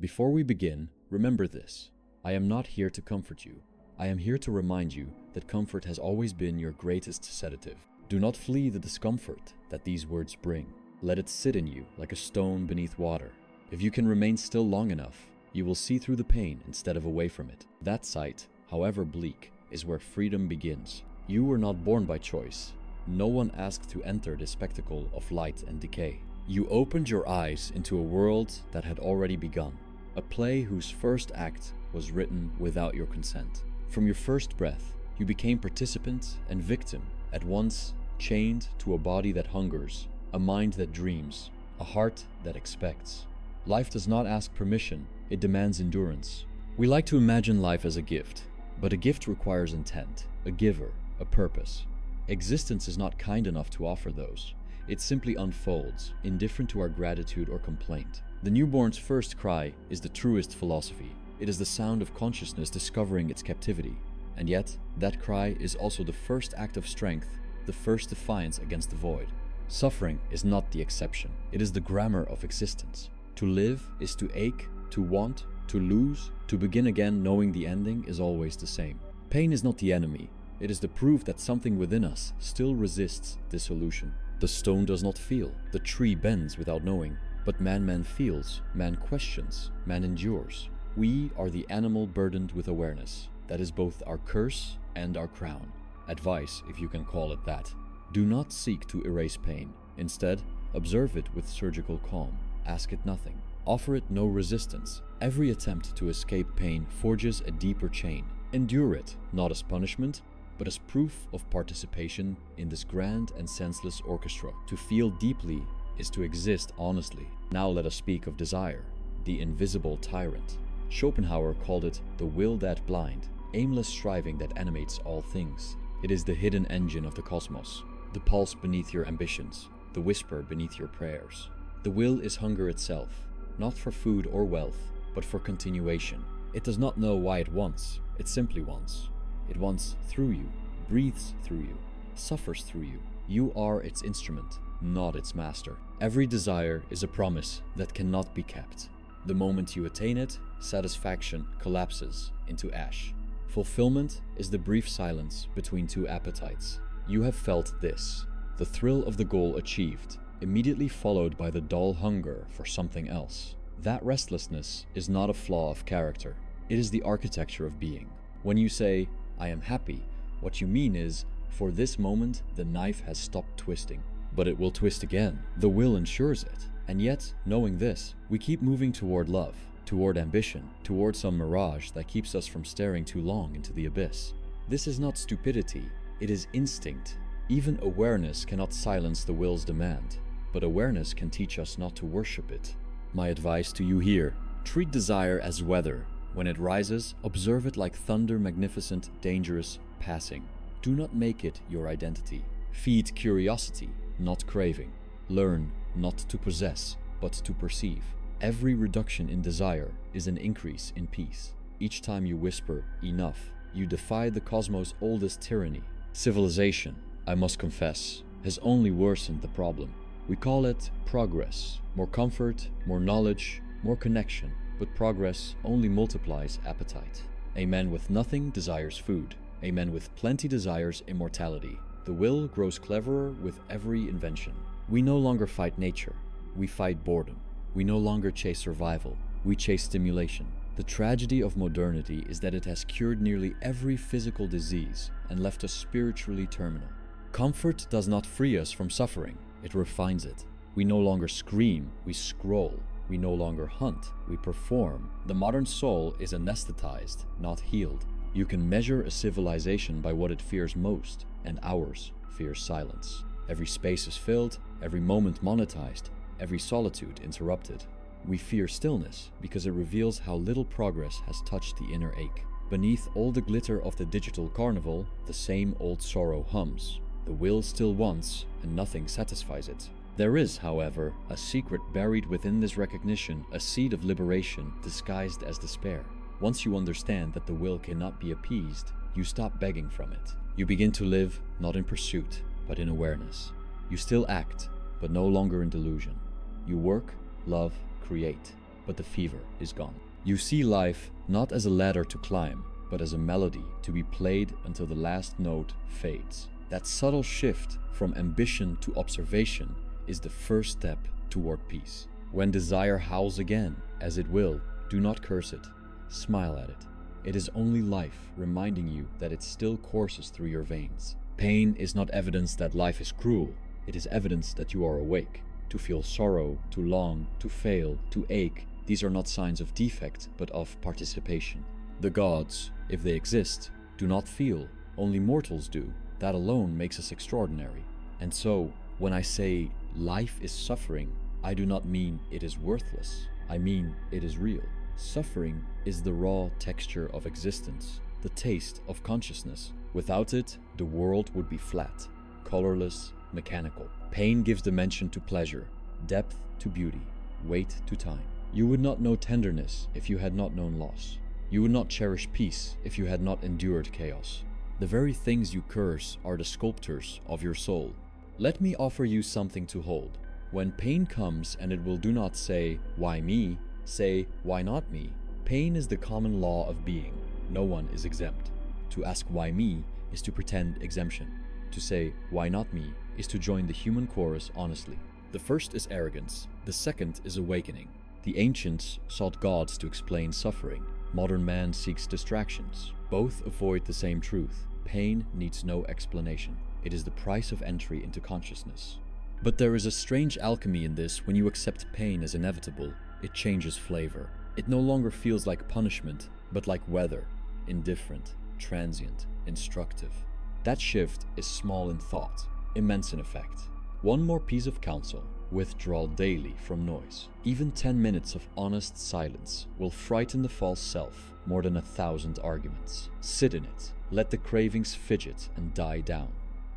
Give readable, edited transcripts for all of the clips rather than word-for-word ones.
Before we begin, remember this. I am not here to comfort you. I am here to remind you that comfort has always been your greatest sedative. Do not flee the discomfort that these words bring. Let it sit in you like a stone beneath water. If you can remain still long enough, you will see through the pain instead of away from it. That sight, however bleak, is where freedom begins. You were not born by choice. No one asked to enter this spectacle of light and decay. You opened your eyes into a world that had already begun, a play whose first act was written without your consent. From your first breath, you became participant and victim at once, chained to a body that hungers, a mind that dreams, a heart that expects. Life does not ask permission, it demands endurance. We like to imagine life as a gift, but a gift requires intent, a giver, a purpose. Existence is not kind enough to offer those. It simply unfolds, indifferent to our gratitude or complaint. The newborn's first cry is the truest philosophy. It is the sound of consciousness discovering its captivity. And yet, that cry is also the first act of strength, the first defiance against the void. Suffering is not the exception. It is the grammar of existence. To live is to ache, to want, to lose, to begin again knowing the ending is always the same. Pain is not the enemy. It is the proof that something within us still resists dissolution. The stone does not feel, the tree bends without knowing. But man feels, man questions, man endures. We are the animal burdened with awareness. That is both our curse and our crown. Advice, if you can call it that. Do not seek to erase pain. Instead, observe it with surgical calm. Ask it nothing. Offer it no resistance. Every attempt to escape pain forges a deeper chain. Endure it, not as punishment, but as proof of participation in this grand and senseless orchestra. To feel deeply is to exist honestly. Now let us speak of desire, the invisible tyrant. Schopenhauer called it the will that blind, aimless striving that animates all things. It is the hidden engine of the cosmos, the pulse beneath your ambitions, the whisper beneath your prayers. The will is hunger itself, not for food or wealth, but for continuation. It does not know why it wants, it simply wants. It wants through you, breathes through you, suffers through you. You are its instrument, not its master. Every desire is a promise that cannot be kept. The moment you attain it, satisfaction collapses into ash. Fulfillment is the brief silence between two appetites. You have felt this, the thrill of the goal achieved, immediately followed by the dull hunger for something else. That restlessness is not a flaw of character. It is the architecture of being. When you say, I am happy, what you mean is, for this moment, the knife has stopped twisting. But it will twist again. The will ensures it. And yet, knowing this, we keep moving toward love, toward ambition, toward some mirage that keeps us from staring too long into the abyss. This is not stupidity, it is instinct. Even awareness cannot silence the will's demand, but awareness can teach us not to worship it. My advice to you here, treat desire as weather. When it rises, observe it like thunder, magnificent, dangerous, passing. Do not make it your identity. Feed curiosity, not craving. Learn not to possess, but to perceive. Every reduction in desire is an increase in peace. Each time you whisper, enough, you defy the cosmos' oldest tyranny. Civilization, I must confess, has only worsened the problem. We call it progress. More comfort, more knowledge, more connection. But progress only multiplies appetite. A man with nothing desires food. A man with plenty desires immortality. The will grows cleverer with every invention. We no longer fight nature. We fight boredom. We no longer chase survival. We chase stimulation. The tragedy of modernity is that it has cured nearly every physical disease and left us spiritually terminal. Comfort does not free us from suffering. It refines it. We no longer scream, we scroll. We no longer hunt, we perform. The modern soul is anesthetized, not healed. You can measure a civilization by what it fears most, and ours fears silence. Every space is filled, every moment monetized, every solitude interrupted. We fear stillness because it reveals how little progress has touched the inner ache. Beneath all the glitter of the digital carnival, the same old sorrow hums. The will still wants, and nothing satisfies it. There is, however, a secret buried within this recognition, a seed of liberation disguised as despair. Once you understand that the will cannot be appeased, you stop begging from it. You begin to live not in pursuit, but in awareness. You still act, but no longer in delusion. You work, love, create. but the fever is gone. You see life not as a ladder to climb, but as a melody to be played until the last note fades. That subtle shift from ambition to observation is the first step toward peace. When desire howls again, as it will, do not curse it. Smile at it. It is only life reminding you that it still courses through your veins. Pain is not evidence that life is cruel. It is evidence that you are awake. To feel sorrow, to long, to fail, to ache, these are not signs of defect, but of participation. The gods, if they exist, do not feel. Only mortals do. That alone makes us extraordinary. And so, when I say life is suffering, I do not mean it is worthless. I mean it is real. Suffering is the raw texture of existence, the taste of consciousness. Without it, the world would be flat, colorless, mechanical. Pain gives dimension to pleasure, depth to beauty, weight to time. You would not know tenderness if you had not known loss. You would not cherish peace if you had not endured chaos. The very things you curse are the sculptors of your soul. Let me offer you something to hold. When pain comes and it will do not say, "Why me?" say, "Why not me?" Pain is the common law of being. No one is exempt. To ask why me is to pretend exemption. To say, "Why not me?" is to join the human chorus honestly. The first is arrogance. The second is awakening. The ancients sought gods to explain suffering. Modern man seeks distractions. Both avoid the same truth. Pain needs no explanation. It is the price of entry into consciousness. But there is a strange alchemy in this. When you accept pain as inevitable, it changes flavor. It no longer feels like punishment, but like weather, indifferent, transient, instructive. That shift is small in thought, immense in effect. One more piece of counsel: withdraw daily from noise. Even 10 minutes of honest silence will frighten the false self more than 1,000 arguments. Sit in it, let the cravings fidget and die down.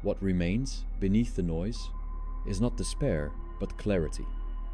What remains beneath the noise is not despair, but clarity.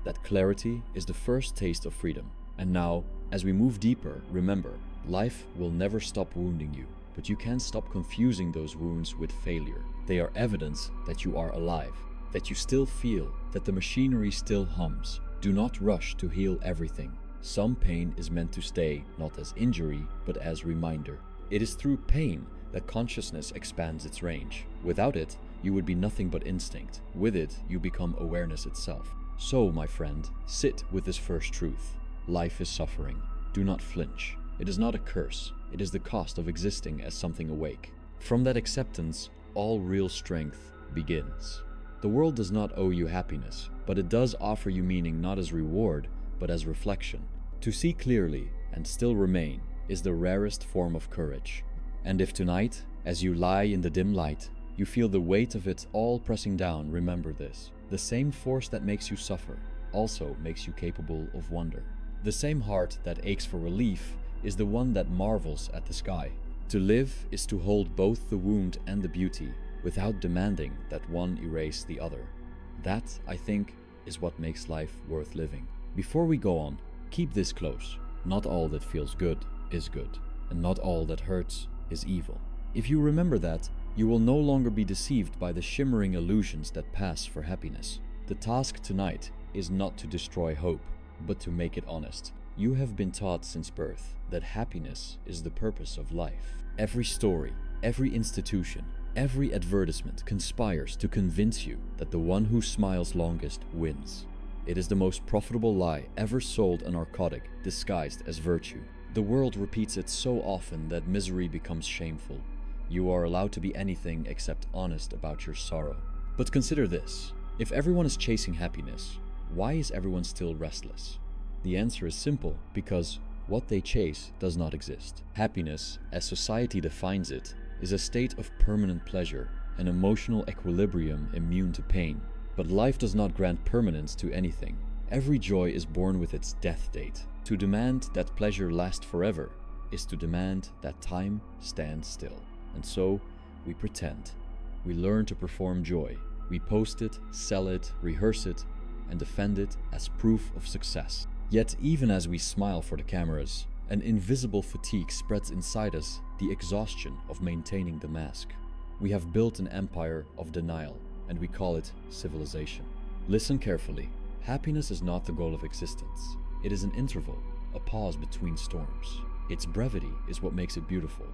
That clarity is the first taste of freedom. And now, as we move deeper, remember, life will never stop wounding you, but you can stop confusing those wounds with failure. They are evidence that you are alive, that you still feel, that the machinery still hums. Do not rush to heal everything. Some pain is meant to stay, not as injury, but as reminder. It is through pain that consciousness expands its range. Without it, you would be nothing but instinct. With it, you become awareness itself. So, my friend, sit with this first truth. Life is suffering. Do not flinch. It is not a curse. It is the cost of existing as something awake. From that acceptance, all real strength begins. The world does not owe you happiness, but it does offer you meaning not as reward, but as reflection. To see clearly and still remain is the rarest form of courage. And if tonight, as you lie in the dim light, you feel the weight of it all pressing down, remember this. The same force that makes you suffer also makes you capable of wonder. The same heart that aches for relief is the one that marvels at the sky. To live is to hold both the wound and the beauty, without demanding that one erase the other. That, I think, is what makes life worth living. Before we go on, keep this close. Not all that feels good is good, and not all that hurts is evil. If you remember that, you will no longer be deceived by the shimmering illusions that pass for happiness. The task tonight is not to destroy hope, but to make it honest. You have been taught since birth that happiness is the purpose of life. Every story, every institution, every advertisement conspires to convince you that the one who smiles longest wins. It is the most profitable lie ever sold, a narcotic disguised as virtue. The world repeats it so often that misery becomes shameful. You are allowed to be anything except honest about your sorrow. But consider this: if everyone is chasing happiness, why is everyone still restless? The answer is simple: because what they chase does not exist. Happiness, as society defines it, is a state of permanent pleasure, an emotional equilibrium immune to pain. But life does not grant permanence to anything. Every joy is born with its death date. To demand that pleasure last forever is to demand that time stand still. And so, we pretend. We learn to perform joy. We post it, sell it, rehearse it, and defend it as proof of success. Yet even as we smile for the cameras, an invisible fatigue spreads inside us, the exhaustion of maintaining the mask. We have built an empire of denial, and we call it civilization. Listen carefully. Happiness is not the goal of existence. It is an interval, a pause between storms. Its brevity is what makes it beautiful.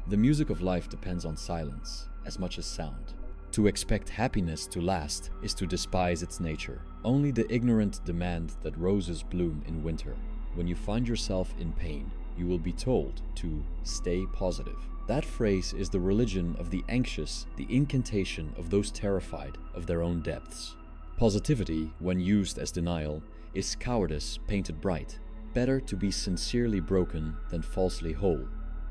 The music of life depends on silence as much as sound. To expect happiness to last is to despise its nature. Only the ignorant demand that roses bloom in winter. When you find yourself in pain, you will be told to stay positive. That phrase is the religion of the anxious, the incantation of those terrified of their own depths. Positivity, when used as denial, is cowardice painted bright. Better to be sincerely broken than falsely whole.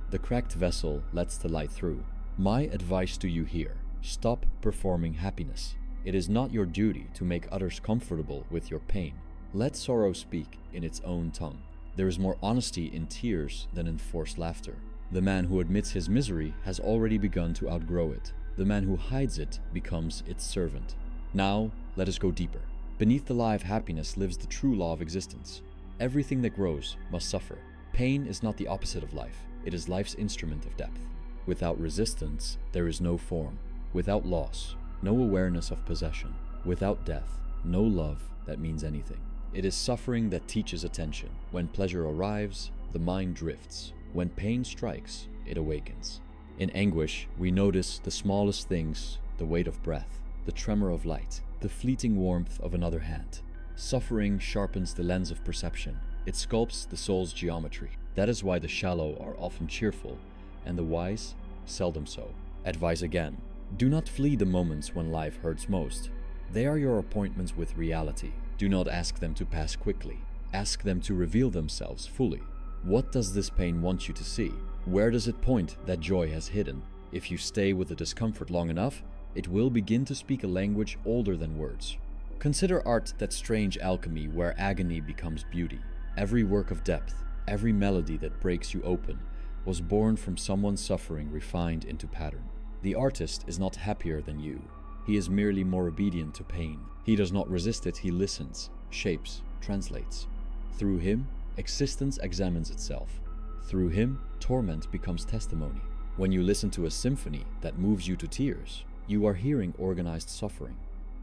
The cracked vessel lets the light through. My advice to you here: stop performing happiness. It is not your duty to make others comfortable with your pain. Let sorrow speak in its own tongue. There is more honesty in tears than in forced laughter. The man who admits his misery has already begun to outgrow it. The man who hides it becomes its servant. Now, let us go deeper. Beneath the lie of happiness lives the true law of existence. Everything that grows must suffer. Pain is not the opposite of life. It is life's instrument of depth. Without resistance, there is no form. Without loss, no awareness of possession. Without death, no love that means anything. It is suffering that teaches attention. When pleasure arrives, the mind drifts. When pain strikes, it awakens. In anguish, we notice the smallest things, the weight of breath, the tremor of light, the fleeting warmth of another hand. Suffering sharpens the lens of perception. It sculpts the soul's geometry. That is why the shallow are often cheerful, and the wise seldom so. Advice again: do not flee the moments when life hurts most. They are your appointments with reality. Do not ask them to pass quickly. Ask them to reveal themselves fully. What does this pain want you to see? Where does it point that joy has hidden? If you stay with the discomfort long enough, it will begin to speak a language older than words. Consider art that strange alchemy where agony becomes beauty. Every work of depth, every melody that breaks you open, was born from someone's suffering refined into pattern. The artist is not happier than you. He is merely more obedient to pain. He does not resist it, he listens, shapes, translates. Through him, existence examines itself. Through him, torment becomes testimony. When you listen to a symphony that moves you to tears, you are hearing organized suffering.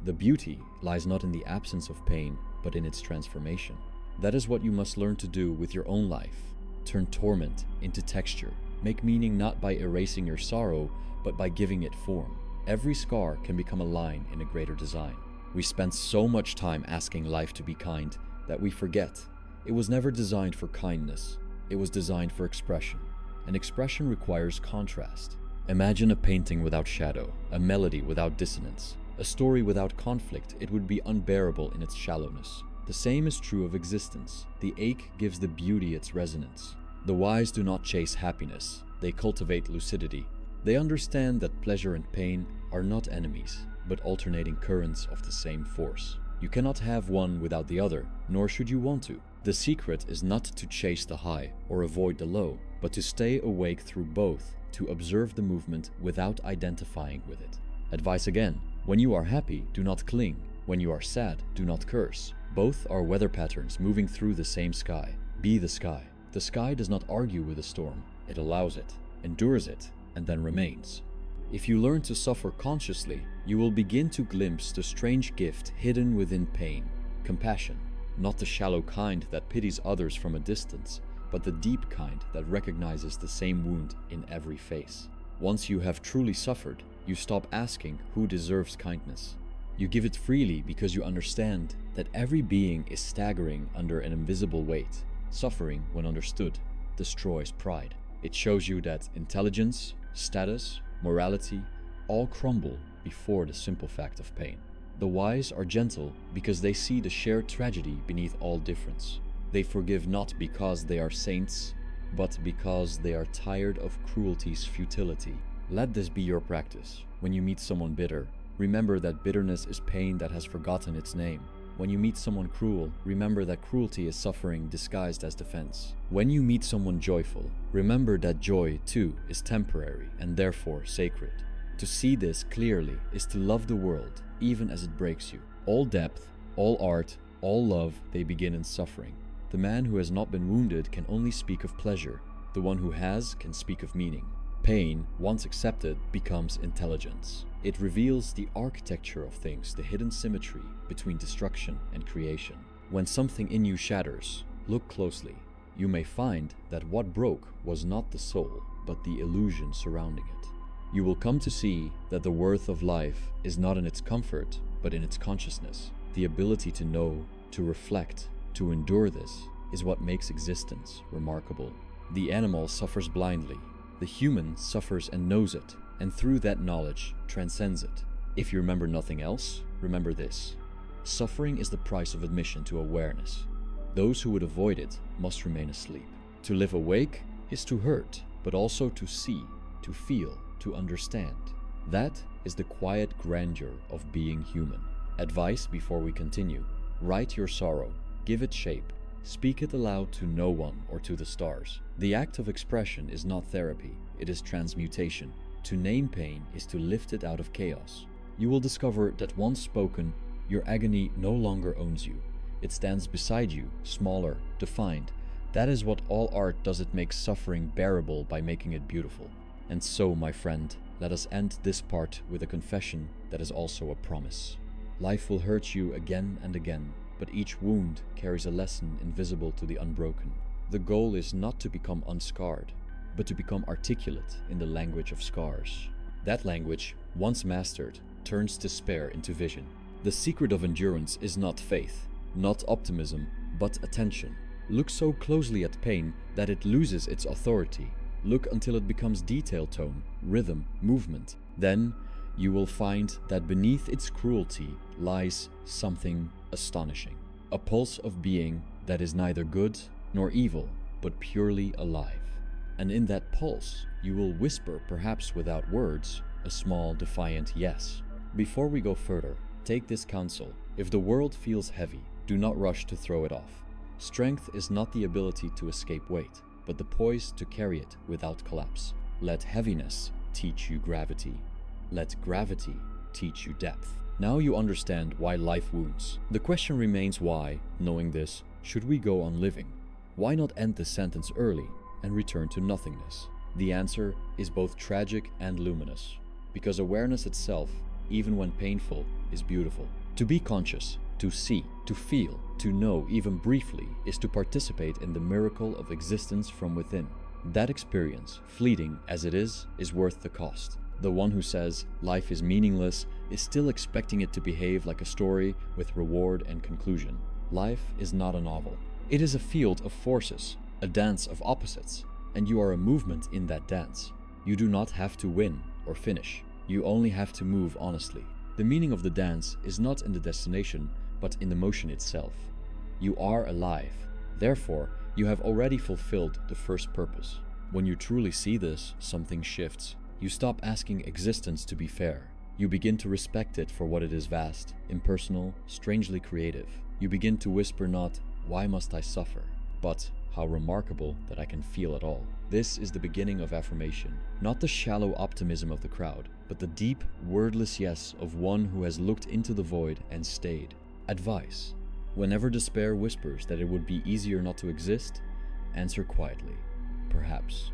The beauty lies not in the absence of pain, but in its transformation. That is what you must learn to do with your own life. Turn torment into texture. Make meaning not by erasing your sorrow, but by giving it form. Every scar can become a line in a greater design. We spend so much time asking life to be kind that we forget it was never designed for kindness. It was designed for expression. And expression requires contrast. Imagine a painting without shadow, a melody without dissonance, a story without conflict. It would be unbearable in its shallowness. The same is true of existence. The ache gives the beauty its resonance. The wise do not chase happiness. They cultivate lucidity. They understand that pleasure and pain are not enemies, but alternating currents of the same force. You cannot have one without the other, nor should you want to. The secret is not to chase the high or avoid the low, but to stay awake through both, to observe the movement without identifying with it. Advice again: when you are happy, do not cling. When you are sad, do not curse. Both are weather patterns moving through the same sky. Be the sky. The sky does not argue with the storm. It allows it, endures it, and then remains. If you learn to suffer consciously, you will begin to glimpse the strange gift hidden within pain: compassion. Not the shallow kind that pities others from a distance, but the deep kind that recognizes the same wound in every face. Once you have truly suffered, you stop asking who deserves kindness. You give it freely because you understand that every being is staggering under an invisible weight. Suffering, when understood, destroys pride. It shows you that intelligence, status, morality all crumble before the simple fact of pain. The wise are gentle because they see the shared tragedy beneath all difference. They forgive not because they are saints, but because they are tired of cruelty's futility. Let this be your practice. When you meet someone bitter, remember that bitterness is pain that has forgotten its name. When you meet someone cruel, remember that cruelty is suffering disguised as defense. When you meet someone joyful, remember that joy, too, is temporary and therefore sacred. To see this clearly is to love the world, even as it breaks you. All depth, all art, all love, they begin in suffering. The man who has not been wounded can only speak of pleasure. The one who has can speak of meaning. Pain, once accepted, becomes intelligence. It reveals the architecture of things, the hidden symmetry between destruction and creation. When something in you shatters, Look closely. You may find that what broke was not the soul, but the illusion surrounding it. You will come to see that the worth of life is not in its comfort, but in its consciousness. The ability to know, to reflect, to endure this is what makes existence remarkable. The animal suffers blindly. The human suffers and knows it, and through that knowledge transcends it. If you remember nothing else, remember this. Suffering is the price of admission to awareness. Those who would avoid it must remain asleep. To live awake is to hurt, but also to see, to feel, to understand. That is the quiet grandeur of being human. Advice before we continue. Write your sorrow, give it shape, speak it aloud to no one or to the stars. The act of expression is not therapy, it is transmutation. To name pain is to lift it out of chaos. You will discover that once spoken, your agony no longer owns you. It stands beside you, smaller, defined. That is what all art does. It makes suffering bearable by making it beautiful. And so, my friend, let us end this part with a confession that is also a promise. Life will hurt you again and again, but each wound carries a lesson invisible to the unbroken. The goal is not to become unscarred, but to become articulate in the language of scars. That language, once mastered, turns despair into vision. The secret of endurance is not faith, not optimism, but attention. Look so closely at pain that it loses its authority. Look until it becomes detail tone, rhythm, movement. Then you will find that beneath its cruelty lies something astonishing. A pulse of being that is neither good nor evil, but purely alive. And in that pulse, you will whisper, perhaps without words, a small defiant yes. Before we go further, take this counsel. If the world feels heavy, do not rush to throw it off. Strength is not the ability to escape weight, but the poise to carry it without collapse. Let heaviness teach you gravity. Let gravity teach you depth. Now you understand why life wounds. The question remains why, knowing this, should we go on living? Why not end the sentence early and return to nothingness? The answer is both tragic and luminous, because awareness itself, even when painful, is beautiful. To be conscious, to see, to feel, to know even briefly is to participate in the miracle of existence from within. That experience, fleeting as it is worth the cost. The one who says life is meaningless is still expecting it to behave like a story with reward and conclusion. Life is not a novel. It is a field of forces, a dance of opposites, and you are a movement in that dance. You do not have to win or finish. You only have to move honestly. The meaning of the dance is not in the destination, but in the motion itself. You are alive. Therefore, you have already fulfilled the first purpose. When you truly see this, something shifts. You stop asking existence to be fair. You begin to respect it for what it is: vast, impersonal, strangely creative. You begin to whisper not, "Why must I suffer?" but "How remarkable that I can feel at all." This is the beginning of affirmation, not the shallow optimism of the crowd, but the deep, wordless yes of one who has looked into the void and stayed. Advice: whenever despair whispers that it would be easier not to exist, answer quietly, "Perhaps,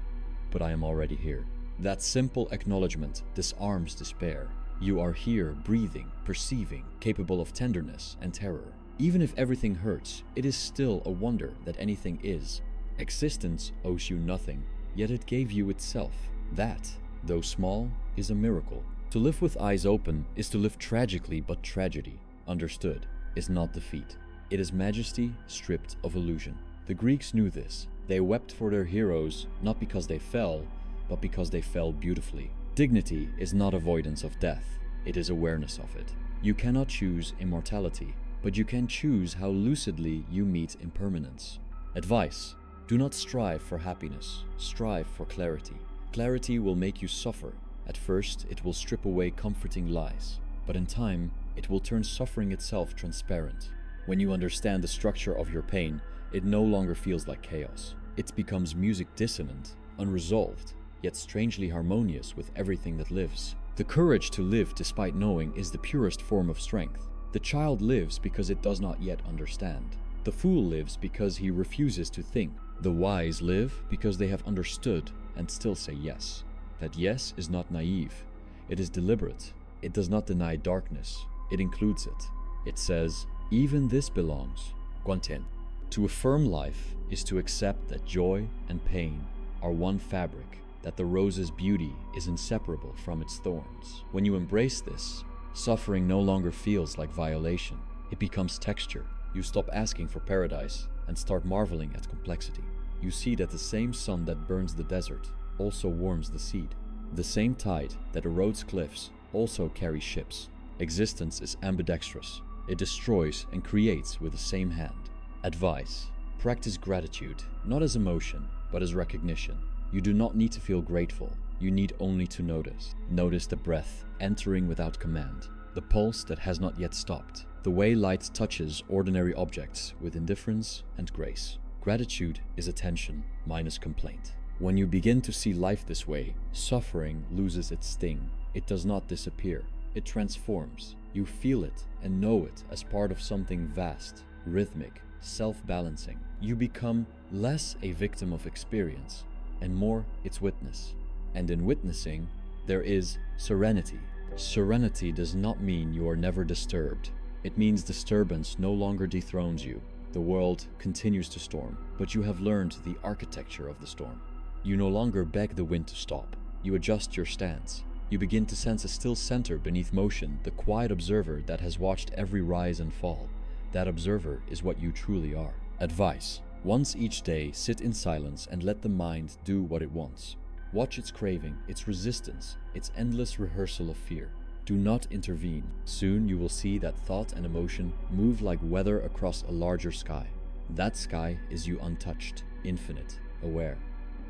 but I am already here." That simple acknowledgement disarms despair. You are here, breathing, perceiving, capable of tenderness and terror. Even if everything hurts, it is still a wonder that anything is. Existence owes you nothing, yet it gave you itself. That, though small, is a miracle. To live with eyes open is to live tragically, but tragedy, understood, is not defeat. It is majesty stripped of illusion. The Greeks knew this. They wept for their heroes, not because they fell, but because they fell beautifully. Dignity is not avoidance of death, it is awareness of it. You cannot choose immortality, but you can choose how lucidly you meet impermanence. Advice: do not strive for happiness, strive for clarity. Clarity will make you suffer. At first, it will strip away comforting lies, but in time, it will turn suffering itself transparent. When you understand the structure of your pain, it no longer feels like chaos. It becomes music dissonant, unresolved, yet strangely harmonious with everything that lives. The courage to live despite knowing is the purest form of strength. The child lives because it does not yet understand. The fool lives because he refuses to think. The wise live because they have understood and still say yes. That yes is not naive. It is deliberate. It does not deny darkness. It includes it. It says, even this belongs. Guantin. To affirm life is to accept that joy and pain are one fabric, that the rose's beauty is inseparable from its thorns. When you embrace this, suffering no longer feels like violation. It becomes texture. You stop asking for paradise and start marveling at complexity. You see that the same sun that burns the desert also warms the seed. The same tide that erodes cliffs also carries ships. Existence is ambidextrous. It destroys and creates with the same hand. Advice: practice gratitude, not as emotion, but as recognition. You do not need to feel grateful. You need only to notice. Notice the breath entering without command, the pulse that has not yet stopped, the way light touches ordinary objects with indifference and grace. Gratitude is attention minus complaint. When you begin to see life this way, suffering loses its sting. It does not disappear. It transforms. You feel it and know it as part of something vast, rhythmic, self-balancing. You become less a victim of experience and more its witness. And in witnessing, there is serenity. Serenity does not mean you are never disturbed. It means disturbance no longer dethrones you. The world continues to storm, but you have learned the architecture of the storm. You no longer beg the wind to stop. You adjust your stance. You begin to sense a still center beneath motion, the quiet observer that has watched every rise and fall. That observer is what you truly are. Advice: once each day, sit in silence and let the mind do what it wants. Watch its craving, its resistance, its endless rehearsal of fear. Do not intervene. Soon you will see that thought and emotion move like weather across a larger sky. That sky is you untouched, infinite, aware.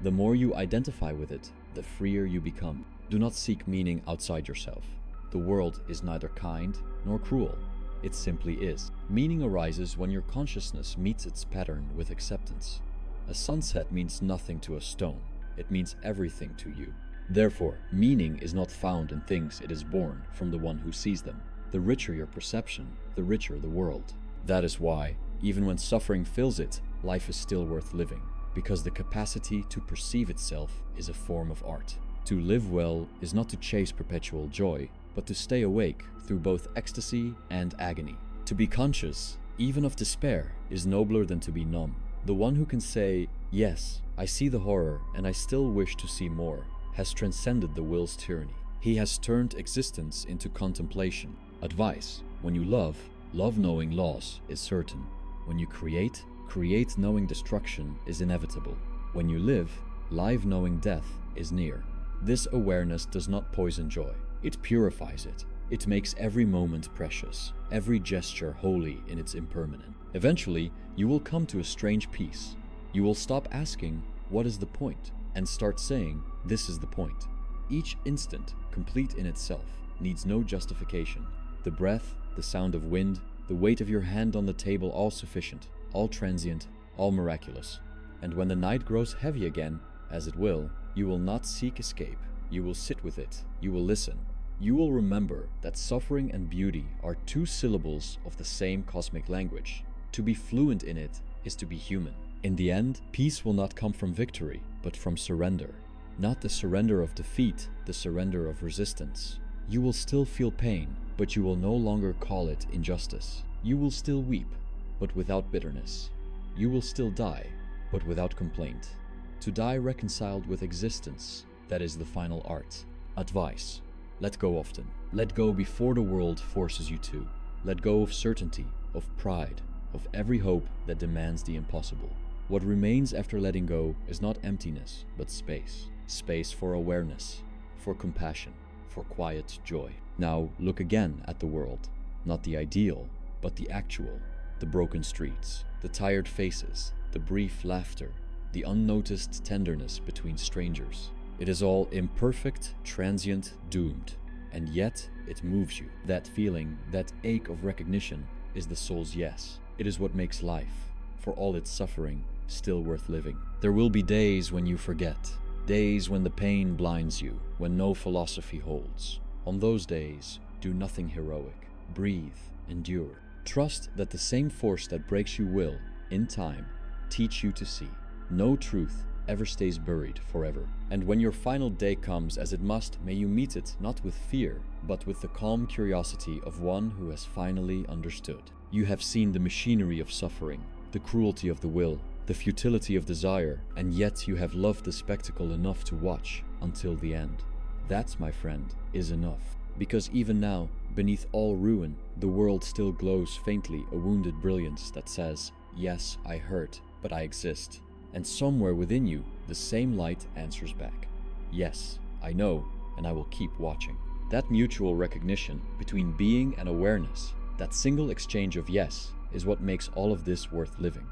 The more you identify with it, the freer you become. Do not seek meaning outside yourself. The world is neither kind nor cruel. It simply is. Meaning arises when your consciousness meets its pattern with acceptance. A sunset means nothing to a stone. It means everything to you. Therefore, meaning is not found in things, it is born from the one who sees them. The richer your perception, the richer the world. That is why, even when suffering fills it, life is still worth living, because the capacity to perceive itself is a form of art. To live well is not to chase perpetual joy, but to stay awake through both ecstasy and agony. To be conscious, even of despair, is nobler than to be numb. The one who can say, "Yes, I see the horror and I still wish to see more," has transcended the will's tyranny. He has turned existence into contemplation. Advice: when you love, love knowing loss is certain. When you create, create knowing destruction is inevitable. When you live, live knowing death is near. This awareness does not poison joy. It purifies it. It makes every moment precious, every gesture holy in its impermanence. Eventually, you will come to a strange peace. You will stop asking, "What is the point?" and start saying, "This is the point." Each instant, complete in itself, needs no justification. The breath, the sound of wind, the weight of your hand on the table, all sufficient, all transient, all miraculous. And when the night grows heavy again, as it will, you will not seek escape. You will sit with it. You will listen. You will remember that suffering and beauty are two syllables of the same cosmic language. To be fluent in it is to be human. In the end, peace will not come from victory, but from surrender. Not the surrender of defeat, the surrender of resistance. You will still feel pain, but you will no longer call it injustice. You will still weep, but without bitterness. You will still die, but without complaint. To die reconciled with existence, that is the final art. Advice: let go often. Let go before the world forces you to. Let go of certainty, of pride, of every hope that demands the impossible. What remains after letting go is not emptiness, but space. Space for awareness, for compassion, for quiet joy. Now look again at the world, not the ideal, but the actual. The broken streets, the tired faces, the brief laughter, the unnoticed tenderness between strangers. It is all imperfect, transient, doomed, and yet it moves you. That feeling, that ache of recognition, is the soul's yes. It is what makes life, for all its suffering, still worth living. There will be days when you forget, days when the pain blinds you, when no philosophy holds. On those days, do nothing heroic. Breathe, endure. Trust that the same force that breaks you will, in time, teach you to see. No truth ever stays buried forever. And when your final day comes, as it must, may you meet it not with fear, but with the calm curiosity of one who has finally understood. You have seen the machinery of suffering, the cruelty of the will, the futility of desire, and yet you have loved the spectacle enough to watch until the end. That, my friend, is enough. Because even now, beneath all ruin, the world still glows faintly a wounded brilliance that says, yes, I hurt, but I exist. And somewhere within you, the same light answers back, yes, I know, and I will keep watching. That mutual recognition between being and awareness, that single exchange of yes, is what makes all of this worth living.